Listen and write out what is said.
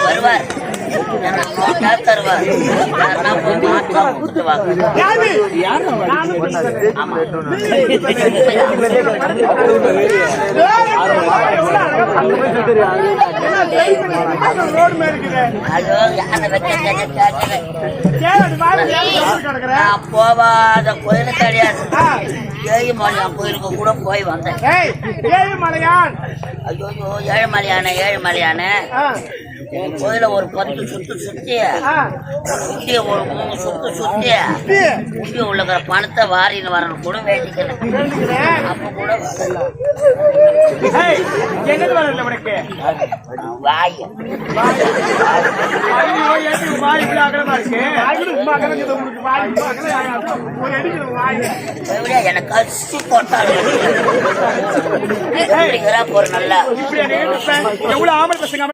வருவார் தருவார் போவாத கோயிலு கிடையாது. ஏழுமலையான் கோயிலுக்கு கூட போய் வந்தேன். ஏழுமலையான் ஐயோ ஏழுமலையான கோயில ஒரு 10 சுத்து சுத்திய ஒரு 3 சுத்து சுத்திய முக்கிய உள்ளக்கிற பணத்தை வாரின்னு வரணும் கூட வேண்டிக்கிறேன். அப்ப கூட வாய் எனக்கு அரிசி போட்டாங்க ஒரு நல்லா